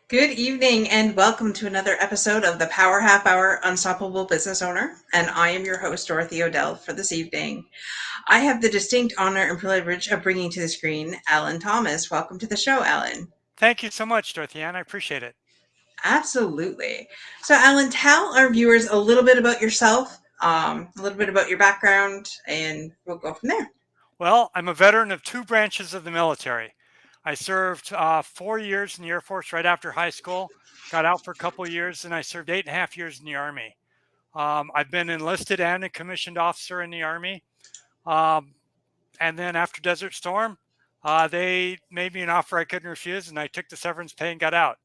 Good evening and welcome to another episode of the Power Half Hour Unstoppable Business Owner. And I am your host, Dorothy Odell, for this evening. I have the distinct honor and privilege of bringing to the screen Alan Thomas. Welcome to the show, Alan. Thank you so much, Dorothy Ann. I appreciate it. Absolutely. So, Alan, tell our viewers a little bit about yourself, a little bit about your background, and we'll go from there. Well, I'm a veteran of two branches of the military. I served 4 years in the Air Force right after high school, got out for a couple of years, and I served 8.5 years in the Army. I've been enlisted and a commissioned officer in the Army. Um, and then after Desert Storm, they made me an offer I couldn't refuse, and I took the severance pay and got out.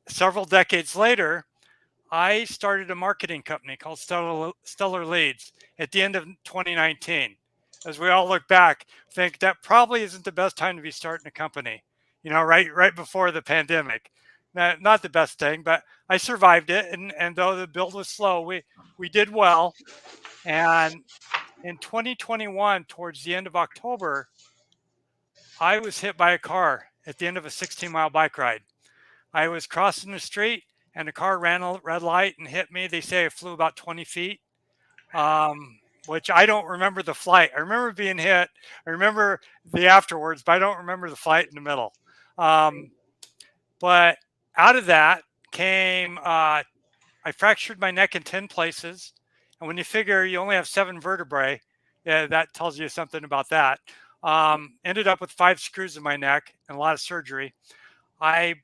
Several decades later, I started a marketing company called Stellar Leads at the end of 2019. As we all look back, think that probably isn't the best time to be starting a company, right before the pandemic. Not the best thing, but I survived it. And though the build was slow, we did well. And in 2021, towards the end of October, I was hit by a car at the end of a 16-mile bike ride. I was crossing the street and a car ran a red light and hit me. They say I flew about 20 feet, which I don't remember the flight. I remember being hit. I remember the afterwards, but I don't remember the flight in the middle. But out of that came, I fractured my neck in 10 places. And when you figure you only have 7 vertebrae, yeah, that tells you something about that. Ended up with 5 screws in my neck and a lot of surgery. I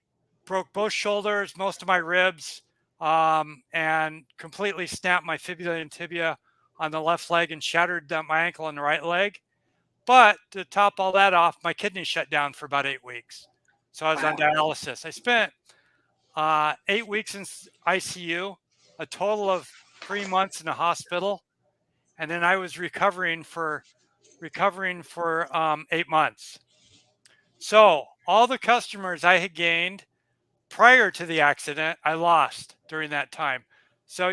broke both shoulders, most of my ribs, and completely snapped my fibula and tibia on the left leg and shattered my ankle on the right leg. But to top all that off, my kidney shut down for about 8 weeks. So I was on dialysis. I spent 8 weeks in ICU, a total of 3 months in the hospital, and then I was recovering for 8 months. So all the customers I had gained prior to the accident, I lost during that time. So,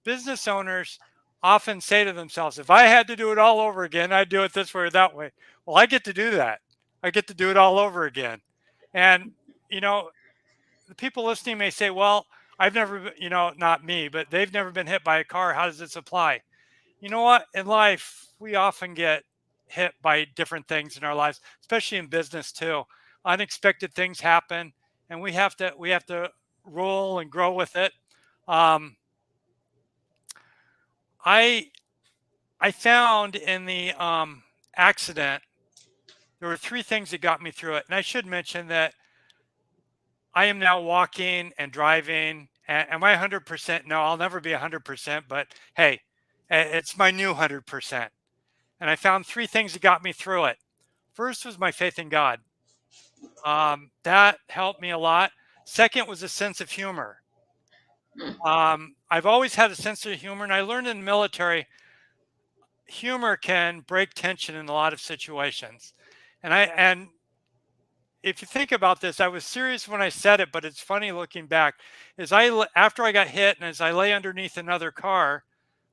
business owners often say to themselves, if I had to do it all over again, I'd do it this way or that way. Well, I get to do that. I get to do it all over again. And, the people listening may say, well, I've never, not me, but they've never been hit by a car. How does this apply? You know what? In life, we often get hit by different things in our lives, especially in business too. Unexpected things happen, and we have to roll and grow with it. I I found in the accident there were 3 things that got me through it, and I should mention that I am now walking and driving. Am I 100%? No, I'll never be 100%, but hey, it's my new 100%. And I found 3 things that got me through it. First was my faith in God. That helped me a lot. Second was a sense of humor. I've always had a sense of humor, and I learned in the military, humor can break tension in a lot of situations. And if you think about this, I was serious when I said it, but it's funny looking back. After I got hit and as I lay underneath another car,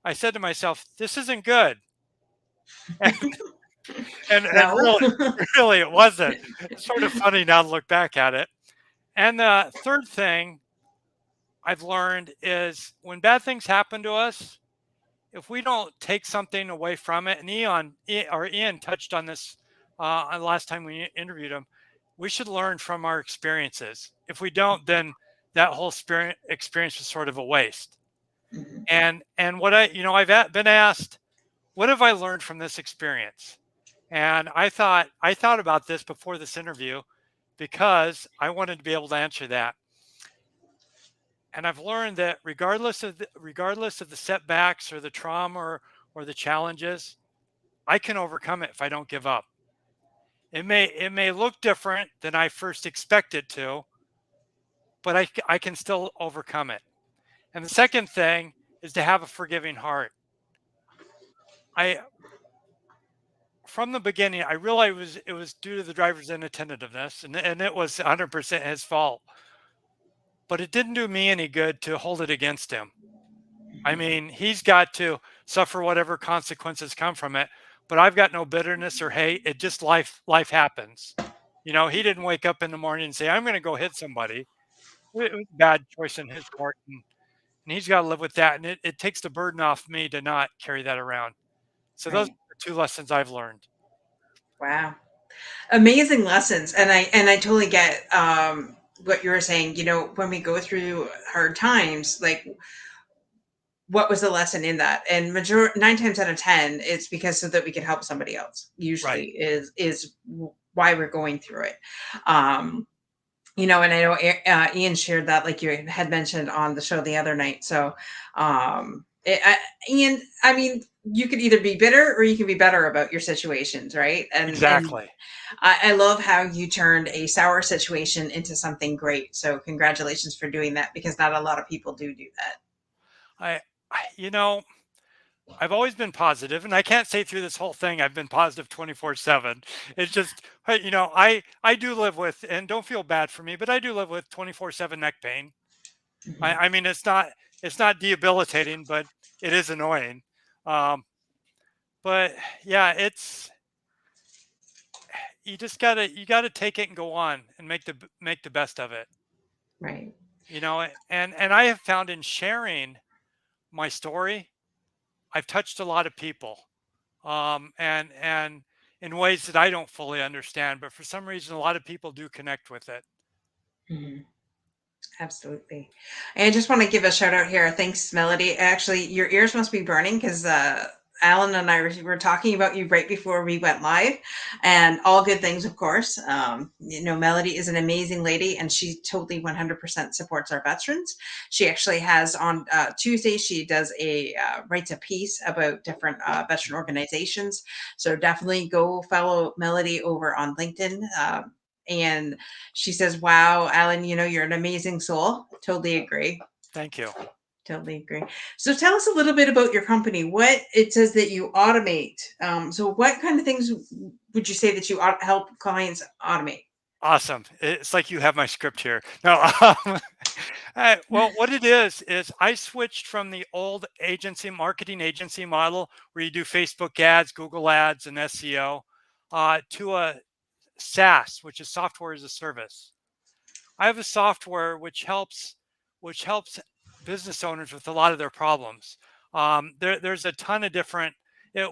I said to myself, "This isn't good." And No. really, it wasn't. It's sort of funny now to look back at it. And the third thing I've learned is when bad things happen to us, if we don't take something away from it, and Ian touched on this last time we interviewed him, we should learn from our experiences. If we don't, then that whole experience is sort of a waste. And what I've been asked, what have I learned from this experience? And I thought about this before this interview because I wanted to be able to answer that. And I've learned that regardless of the setbacks or the trauma or the challenges, I can overcome it if I don't give up. It may look different than I first expected to, but I can still overcome it. And the second thing is to have a forgiving heart. From the beginning, I realized it was due to the driver's inattentiveness, and it was 100% his fault. But it didn't do me any good to hold it against him. I mean, he's got to suffer whatever consequences come from it, but I've got no bitterness or hate. It just life happens. He didn't wake up in the morning and say, I'm going to go hit somebody. It was a bad choice in his part. And he's got to live with that. And it takes the burden off me to not carry that around. So those Right. are the two lessons I've learned. Wow. Amazing lessons. And I totally get what you were saying. When we go through hard times, like, what was the lesson in that? And 9 times out of 10, it's because so that we can help somebody else. Usually Right. is why we're going through it. Um, and I know Ian shared that, like you had mentioned on the show the other night. So, Ian, I mean, you could either be bitter or you can be better about your situations, right? And Exactly. I love how you turned a sour situation into something great. So, congratulations for doing that, because not a lot of people do that. I, I you know, I've always been positive, and I can't say through this whole thing I've been positive 24/7. It's just, I do live with, and don't feel bad for me, but I do live with 24/7 neck pain. Mhm. I mean, it's not debilitating, but it is annoying. Um, but yeah, you gotta take it and go on and make the best of it. Right. And I have found in sharing my story, I've touched a lot of people, and in ways that I don't fully understand, but for some reason, a lot of people do connect with it. Mhm. Absolutely. And I just want to give a shout out here. Thanks, Melody. Actually, your ears must be burning because Alan and I were talking about you right before we went live, and all good things, of course. Melody is an amazing lady, and she totally 100% supports our veterans. She actually has on Tuesday, she does writes a piece about different veteran organizations. So definitely go follow Melody over on LinkedIn. And she says, "Wow, Alan, you're an amazing soul." Totally agree. Thank you. Totally agree. So tell us a little bit about your company. What it says that you automate. So what kind of things would you say that you help clients automate? Awesome. It's like you have my script here. No, well, what it is I switched from the old marketing agency model where you do Facebook ads, Google ads, and SEO, to a SaaS, which is software as a service. I have a software which helps business owners with a lot of their problems. There's a ton of different.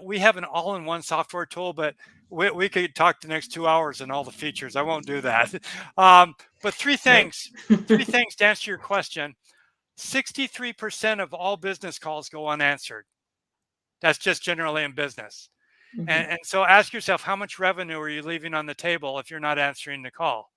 We have an all-in-one software tool, but we could talk the next 2 hours and all the features. I won't do that. But three Nope. things. Three things to answer your question. 63% of all business calls go unanswered. That's just generally in business. Mhm. And so ask yourself, how much revenue are you leaving on the table if you're not answering the call?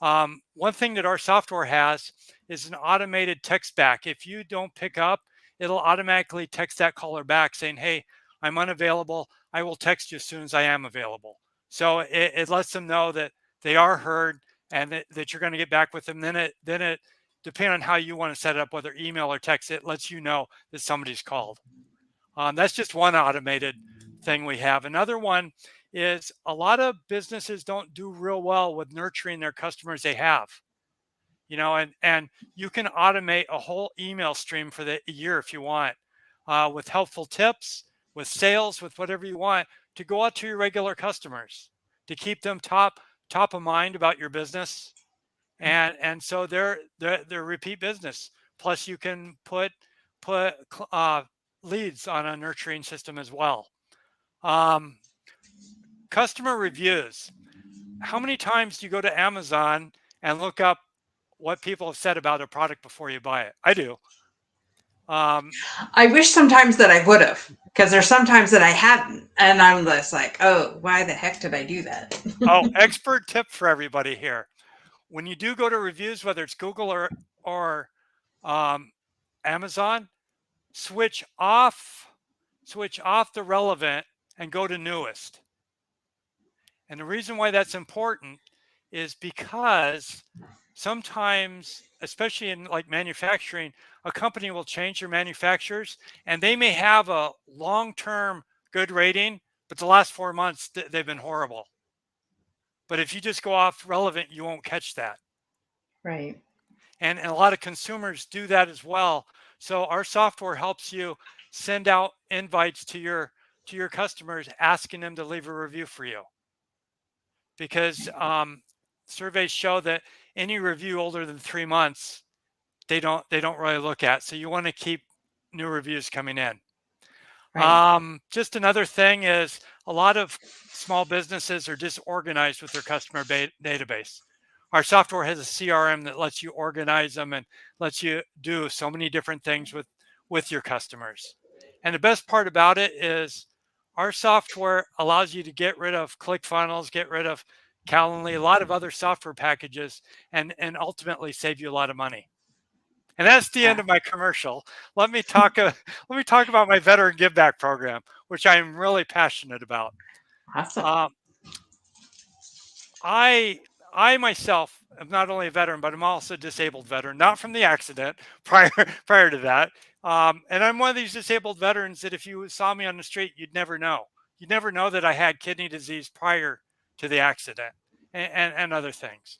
One thing that our software has is an automated text back. If you don't pick up, it'll automatically text that caller back saying, hey, I'm unavailable. I will text you as soon as I am available. So it lets them know that they are heard and that you're going to get back with them. Then it, depending on how you want to set it up, whether email or text, it lets you know that somebody's called. That's just one automated thing we have. Another one is a lot of businesses don't do real well with nurturing their customers they have. And you can automate a whole email stream for the year if you want, with helpful tips, with sales, with whatever you want to go out to your regular customers to keep them top of mind about your business, and so they're repeat business. Plus, you can put leads on a nurturing system as well. Um, Customer reviews. How many times do you go to Amazon and look up what people have said about a product before you buy it? I do. Um, I wish sometimes that I would have, because there's sometimes that I hadn't, and I'm just like, oh, why the heck did I do that? oh, expert tip for everybody here. When you do go to reviews, whether it's Google or um, Amazon, switch off switch off the relevant and go to newest. And the reason why that's important is because sometimes, especially in like manufacturing, a company will change their manufacturers and they may have a long-term good rating, but the last 4 months they've been horrible. But if you just go off relevant, you won't catch that. Right. And a lot of consumers do that as well. So our software helps you send out invites to your customers asking them to leave a review for you. because surveys show that any review older than 3 months, they don't really look at. So you want to keep new reviews coming in. Right. Just another thing is a lot of small businesses are disorganized with their customer database. Our software has a CRM that lets you organize them and lets you do so many different things with your customers. And the best part about it is our software allows you to get rid of ClickFunnels, get rid of Calendly, a lot of other software packages, and ultimately save you a lot of money. And that's the end Ah, of my commercial. Let me talk. Let me talk about my veteran give back program, which I'm really passionate about. awesome. Um, I I myself am not only a veteran, but I'm also a disabled veteran, not from the accident prior to that. And I'm one of these disabled veterans that if you saw me on the street, you'd never know. You'd never know that I had kidney disease prior to the accident and other things.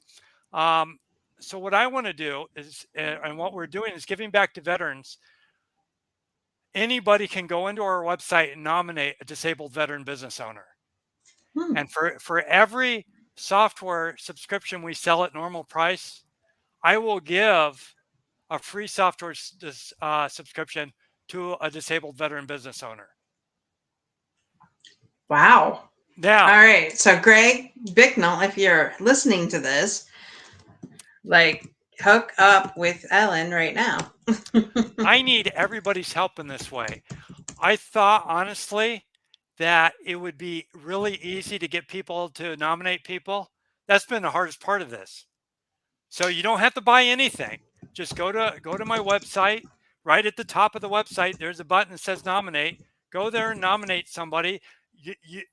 Um, so what I want to do is, and what we're doing is giving back to veterans. Anybody can go into our website and nominate a disabled veteran business owner. Hmm. And for every software subscription we sell at normal price, I will give a free software subscription to a disabled veteran business owner. Wow. All Now, right. So, Greg Bicknell, if you're listening to this, like, hook up with Ellen right now. I need everybody's help in this way. I thought honestly that it would be really easy to get people to nominate people. That's been the hardest part of this. So you don't have to buy anything. Just go to my website. Right at the top of the website, there's a button that says nominate. Go there and nominate somebody.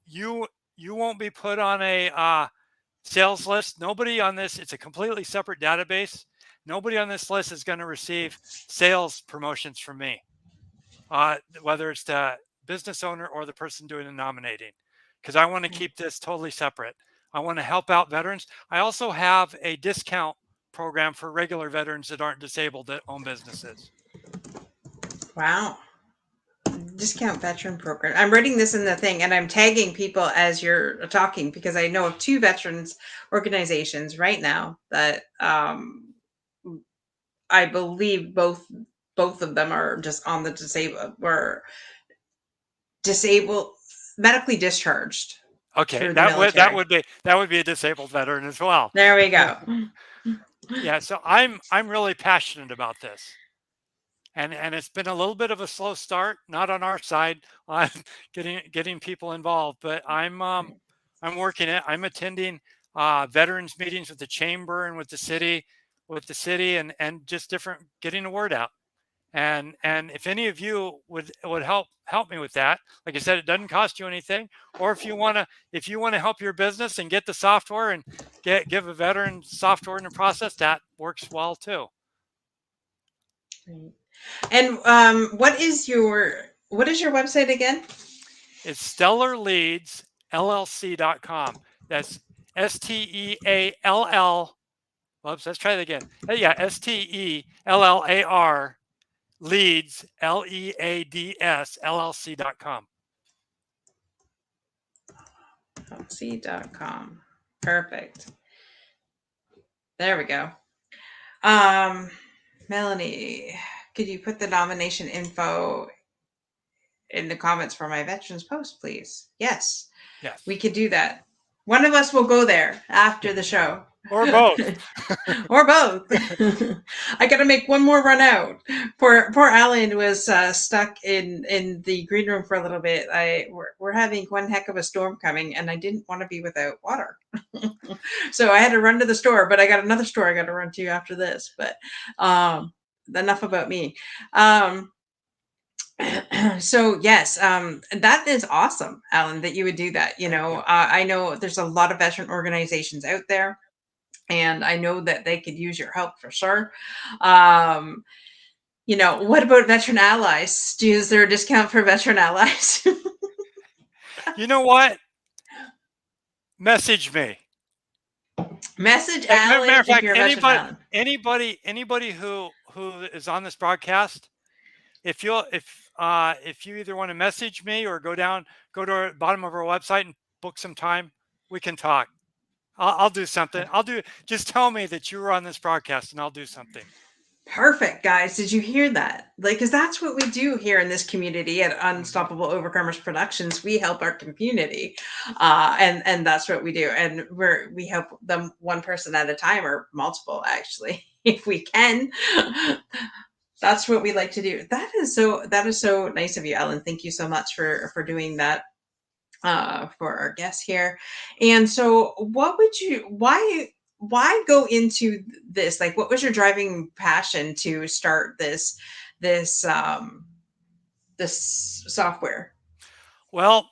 You won't be put on a sales list. Nobody on this. It's a completely separate database. Nobody on this list is going to receive sales promotions from me, whether it's the business owner or the person doing the nominating, because I want to keep this totally separate. I want to help out veterans. I also have a discount program for regular veterans that aren't disabled that own businesses. Wow. Discount veteran program. I'm writing this in the thing and I'm tagging people as you're talking because I know of two veterans organizations right now that I believe both of them are just on the disabled or disabled medically discharged Okay, through the military. that would be a disabled veteran as well. There we go. Yeah, so I'm really passionate about this. And it's been a little bit of a slow start, not on our side on getting people involved, but I'm working it. I'm attending veterans meetings with the chamber and with the city and just different getting the word out. And if any of you would help me with that, like I said, it doesn't cost you anything. Or if you want to help your business and get the software and give a veteran software in the process, that works well too. And what is your website again? It's Stellar Leads LLC.com. That's STEALL. Oops, let's try that again. Yeah, STELLAR Leads LEADS LLC.com. LC.com. Perfect. There we go. Um, Melanie, could you put the nomination info in the comments for my veterans post, please? Yes, Yes. we could do that. One of us will go there after the show. Or both. Or both. I got to make one more run out. Poor Alan was stuck in the green room for a little bit. We're having one heck of a storm coming, and I didn't want to be without water, so I had to run to the store. But I got another store I got to run to after this. But enough about me. So yes, that is awesome, Alan, that you would do that. Thank you. I know there's a lot of veteran organizations out there and I know that they could use your help for sure. Um, what about veteran allies? Is there a discount for veteran allies? You know what? Message me. Message Matter Alan of if fact, you're a veteran Alan. anybody who is on this broadcast, if you either want to message me or go to the bottom of our website and book some time, we can talk. I'll do something. Just tell me that you were on this broadcast and I'll do something. Perfect, guys. Did you hear that? Like, because that's what we do here in this community at Hmm. Unstoppable Overcomers Productions. We help our community, and that's what we do. And we help them one person at a time, or multiple, actually, if we can. That's what we like to do. That is so nice of you, Ellen. Thank you so much for doing that for our guests here. And so, what would you? Why go into this? Like, what was your driving passion to start this this software? Well,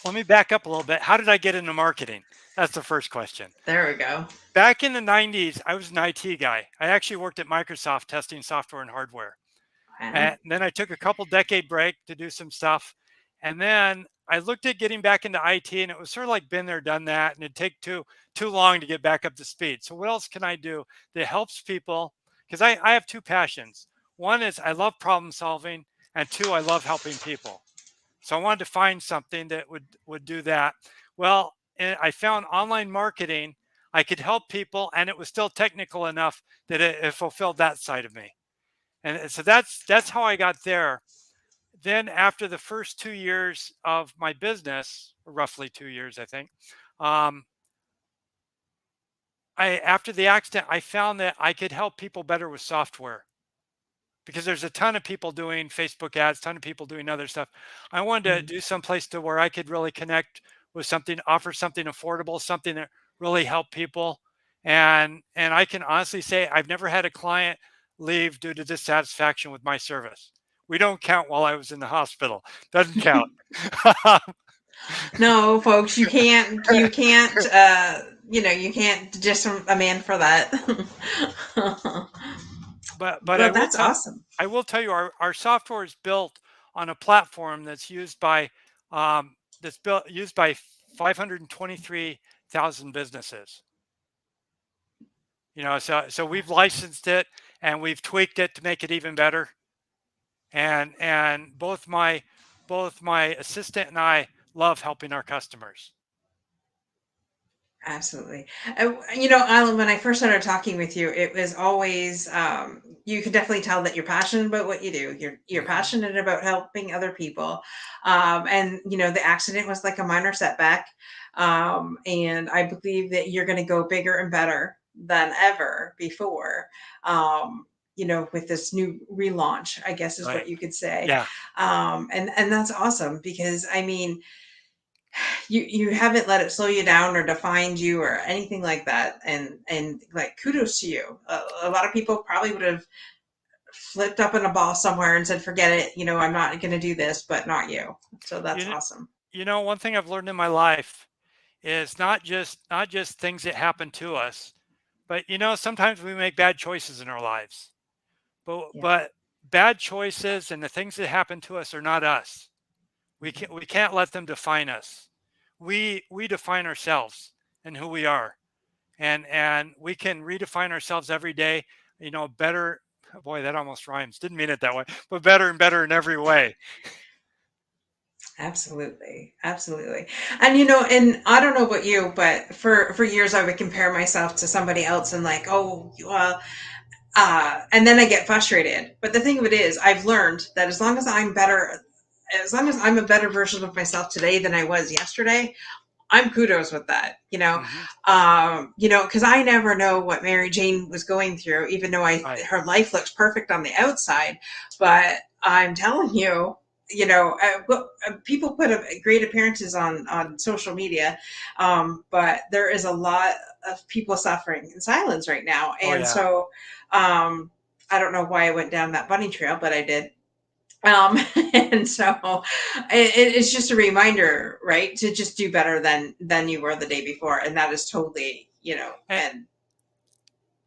let me back up a little bit. How did I get into marketing? That's the first question. There we go. Back in the 90s, I was an IT guy. I actually worked at Microsoft testing software and hardware. Wow. And then I took a couple decade break to do some stuff. And then I looked at getting back into IT, and it was sort of like been there, done that, and it'd take too long to get back up to speed. So what else can I do that helps people? Because I have two passions. One is I love problem solving, and two, I love helping people. So I wanted to find something that would do that. Well, I found online marketing. I could help people, and it was still technical enough that it fulfilled that side of me. And so that's how I got there. Then after the first 2 years of my business, roughly 2 years, I think, um, I after the accident, I found that I could help people better with software because there's a ton of people doing Facebook ads, ton of people doing other stuff. I wanted to Mhm. do someplace to where I could really connect with something, offer something affordable, something that really helped people. And I can honestly say I've never had a client leave due to dissatisfaction with my service. We don't count while I was in the hospital. Doesn't count. No, folks, you can't. You can't. You can't diss a man for that. but Well, that's awesome. I will tell you our software is built on a platform that's used by that's built used by 523,000 businesses. So we've licensed it and we've tweaked it to make it even better. And both my assistant and I love helping our customers. Absolutely. Alan, when I first started talking with you, it was always you could definitely tell that you're passionate about what you do. You're Hmm. passionate about helping other people, and the accident was like a minor setback, and I believe that you're going to go bigger and better than ever before. With this new relaunch, I guess is Right. what you could say, Yeah. and that's awesome because I mean you haven't let it slow you down or defined you or anything like that, and like kudos to you. A lot of people probably would have flipped up in a ball somewhere and said forget it, I'm not going to do this, but not you. So that's You know, awesome. one thing I've learned in my life is not just things that happen to us, but sometimes we make bad choices in our lives. But Yeah, but bad choices and the things that happen to us are not us. We can't let them define us. We define ourselves and who we are. And we can redefine ourselves every day, better. Boy, that almost rhymes. Didn't mean it that way, but better and better in every way. absolutely, absolutely. And and I don't know about you, but for years I would compare myself to somebody else and like, oh, and then I get frustrated. But the thing of it is, I've learned that as long as I'm a better version of myself today than I was yesterday, I'm kudos with that. Hmm. Because I never know what Mary Jane was going through, even though Right. her life looks perfect on the outside. But I'm telling you, people put up great appearances on social media, but there is a lot of people suffering in silence right now, Oh and yeah. so I don't know why I went down that bunny trail, but I did. And so it's just a reminder, right, to just do better than you were the day before, and that is totally, And and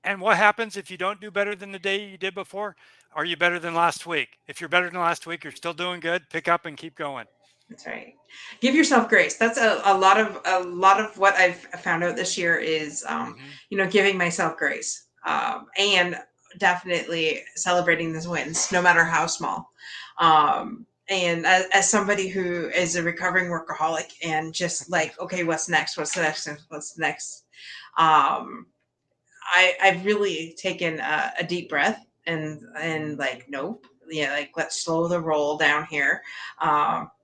and what happens if you don't do better than the day you did before? Are you better than last week? If you're better than last week, you're still doing good. Pick up and keep going. that's right. Give yourself grace. That's a lot of what I've found out this year is, Hmm. giving myself grace, and definitely celebrating these wins, no matter how small. And as somebody who is a recovering workaholic and just like, okay, what's next? What's the next? What's the next? um, I've really taken a deep breath and like, nope, yeah, like let's slow the roll down here.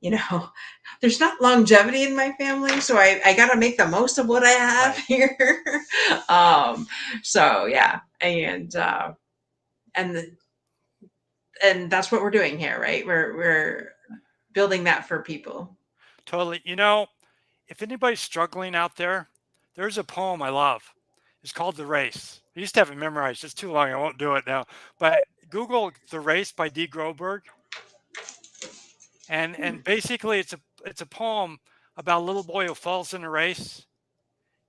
You know, there's not longevity in my family, so I got to make the most of what I have Right. here. um, so yeah, and the, and that's what we're doing here, right? We're building that for people. Totally. If anybody's struggling out there, there's a poem I love. It's called The Race. I used to have it memorized. It's too long. I won't do it now. But Google The Race by D. Groberg. And basically it's a poem about a little boy who falls in a race,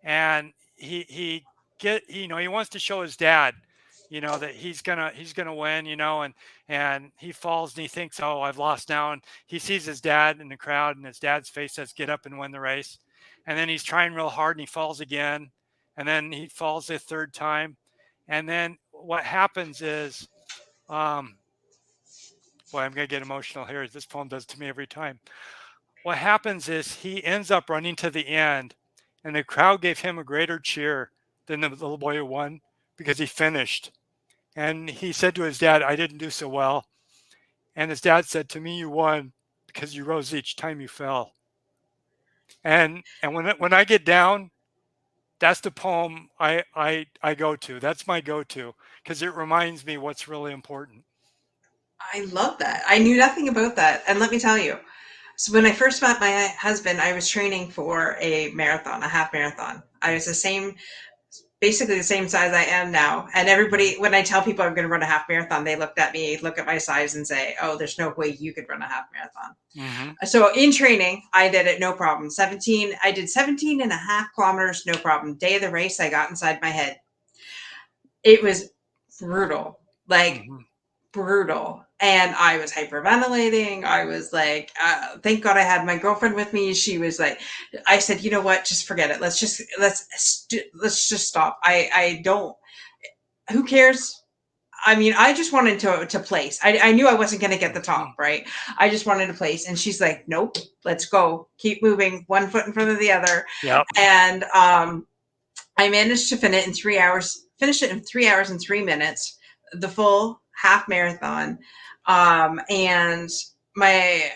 and he wants to show his dad, that he's gonna win, and he falls and he thinks, oh, I've lost now, and he sees his dad in the crowd, and his dad's face says, get up and win the race. And then he's trying real hard and he falls again, and then he falls a third time. And then what happens is, um boy, I'm gonna get emotional here. This poem does to me every time. What happens is he ends up running to the end, and the crowd gave him a greater cheer than the little boy who won, because he finished. And he said to his dad, I didn't do so well. And his dad said, to me, you won because you rose each time you fell. And when I get down, that's the poem I go to. That's my go-to, because it reminds me what's really important. I love that. I knew nothing about that, and let me tell you. So when I first met my husband, I was training for a marathon, a half marathon. I was the same, basically the same size I am now. And everybody, when I tell people I'm going to run a half marathon, they looked at me, look at my size, and say, "Oh, there's no way you could run a half marathon." Mm-hmm. So in training, I did it no problem. I did 17 and a half kilometers, no problem. Day of the race, I got inside my head. It was brutal, like Mm-hmm. brutal. And I was hyperventilating. I was like, thank God I had my girlfriend with me. She was like, I said, you know what? Just forget it. Let's just stop. I don't, who cares? I mean, I just wanted to place. I knew I wasn't going to get the Mm-hmm. top, right? I just wanted to place. And she's like, nope, let's go. Keep moving, one foot in front of the other. Yep. And I managed to finish it in 3 hours and 3 minutes, the full half marathon. And my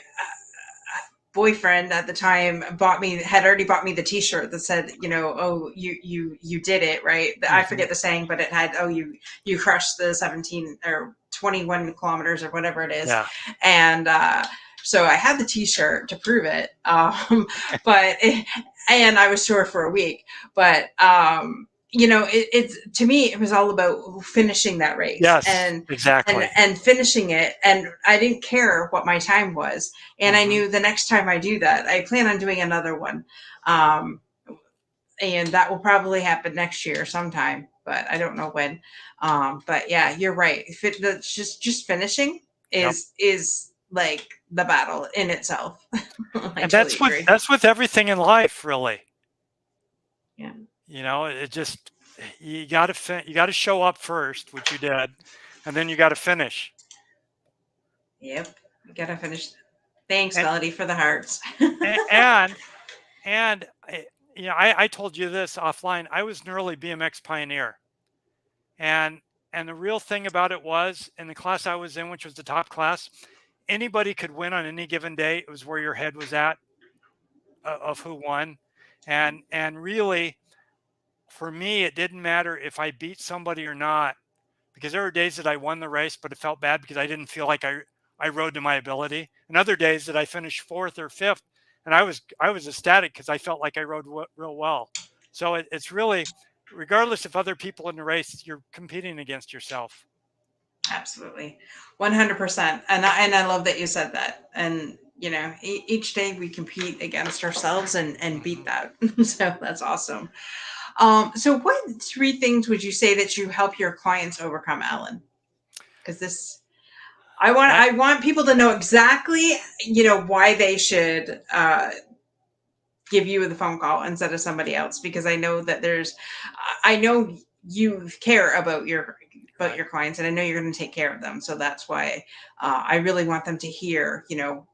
boyfriend at the time had already bought me the t-shirt that said, oh, you did it, right? I Mm-hmm. forget the saying, but it had, oh, you crushed the 17 or 21 kilometers or whatever it is. Yeah. And so I had the t-shirt to prove it. And I was sore for a week, but it's to me it was all about finishing that race Yes, exactly. and finishing it, and I didn't care what my time was, and I Mm-hmm. knew the next time I do that I plan on doing another one, um, and that will probably happen next year sometime, but I don't know when. But yeah, you're right. Just finishing Yep. is like the battle in itself. I And totally agree. that's with everything in life, really. Yeah. It just, you got to show up first, which you did, and then you got to finish. Yep. We gotta finish. Thanks, And Melody, for the hearts. and and I told you this offline. I was an early BMX pioneer, and the real thing about it was, in the class I was in, which was the top class, anybody could win on any given day. It was where your head was at, of who won. And really, for me, it didn't matter if I beat somebody or not, because there were days that I won the race, but it felt bad because I didn't feel like I rode to my ability. And other days that I finished fourth or fifth, and I was ecstatic because I felt like I rode real well. So it's really, regardless of other people in the race, you're competing against yourself. Absolutely, 100%. And I love that you said that. And each day we compete against ourselves and beat Hmm. that. So that's awesome. So what three things would you say that you help your clients overcome, Alan? Because this, I I want people to know exactly why they should give you the phone call instead of somebody else, because I know that I know you care about right. your clients, and I know you're going to take care of them. So that's why I really want them to hear,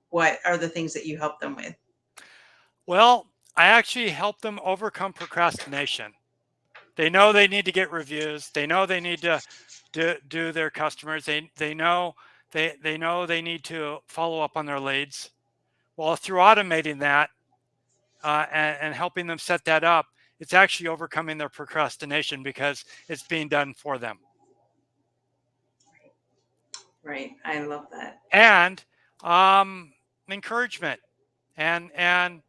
what are the things that you help them with. Well, I actually help them overcome procrastination. They know they need to get reviews. They know they need to do their customers. They know they need to follow up on their leads. Well, through automating that and helping them set that up, it's actually overcoming their procrastination because it's being done for them. Right. I love that. And encouragement, and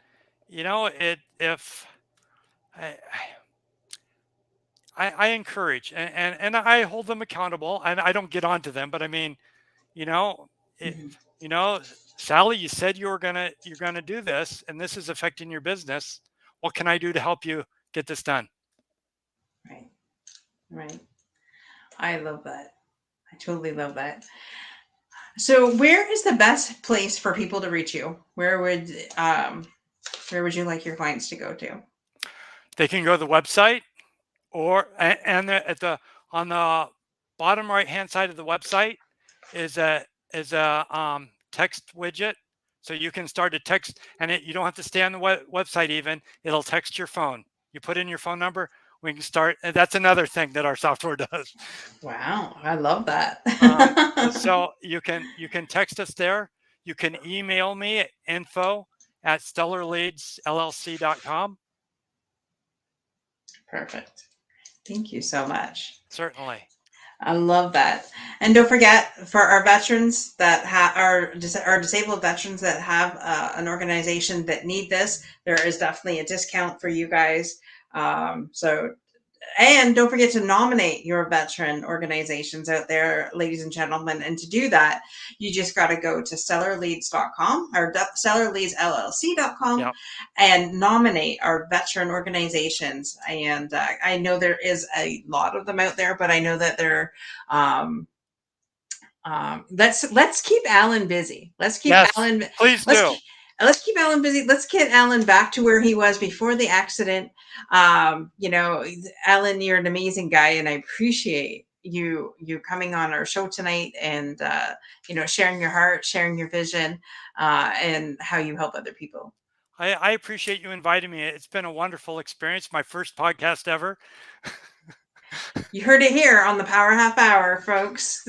you know, if I encourage and I hold them accountable, and I don't get onto them, but I mean, you know, it, Mm-hmm. you know, Sally, you said you're gonna do this, and this is affecting your business. What can I do to help you get this done? Right. Right. I love that. I totally love that. So, where is the best place for people to reach you? Where would you like your clients to go to? They can go to the website, or and at the on the bottom right hand side of the website is a text widget, so you can start a text, and you don't have to stay on the website. Even it'll text your phone. You put in your phone number, we can start. And that's another thing that our software does. Wow, I love that. So you can text us there. You can email me at info@stellarleadsllc.com. Perfect. Thank you so much. Certainly. I love that. And don't forget, for our veterans that are our disabled veterans that have an organization that need this, there is definitely a discount for you guys. So and don't forget to nominate your veteran organizations out there, ladies and gentlemen. And to do that, you just got to go to stellarleads.com or stellarleadsllc.com Yep. and nominate our veteran organizations. And I know there is a lot of them out there, but I know that they're um, let's keep Alan busy. Let's keep Yes, Alan. please Let's do. keep, let's keep Alan busy. Let's get Alan back to where he was before the accident. You know, Alan, you're an amazing guy, and I appreciate you coming on our show tonight and you know, sharing your heart, sharing your vision, and how you help other people. I appreciate you inviting me. It's been a wonderful experience. My first podcast ever. You heard it here on the Power Half Hour, folks.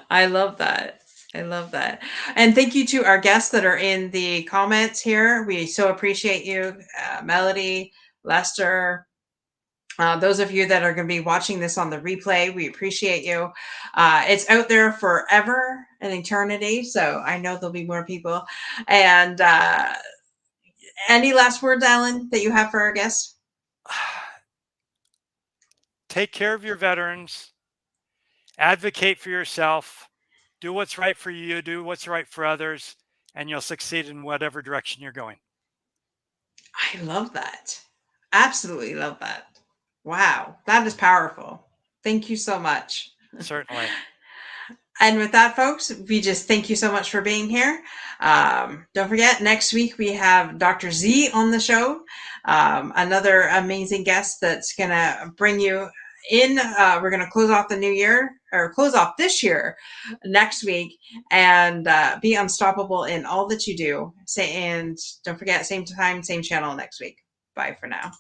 I love that. I love that. And thank you to our guests that are in the comments here. We so appreciate you, Melody, Lester. Those of you that are going to be watching this on the replay, we appreciate you. It's out there forever and eternity. So I know there'll be more people. And any last words, Alan, that you have for our guests? Take care of your veterans, advocate for yourself, do what's right for you, do what's right for others, and you'll succeed in whatever direction you're going. I love that. Absolutely love that. Wow, that is powerful. Thank you so much. Certainly. And with that, folks, we just thank you so much for being here. Don't forget, next week we have Dr. Z on the show, another amazing guest that's going to bring you in. We're going to close off the new year or close off this year next week and be unstoppable in all that you do. And don't forget, same time, same channel next week. Bye for now.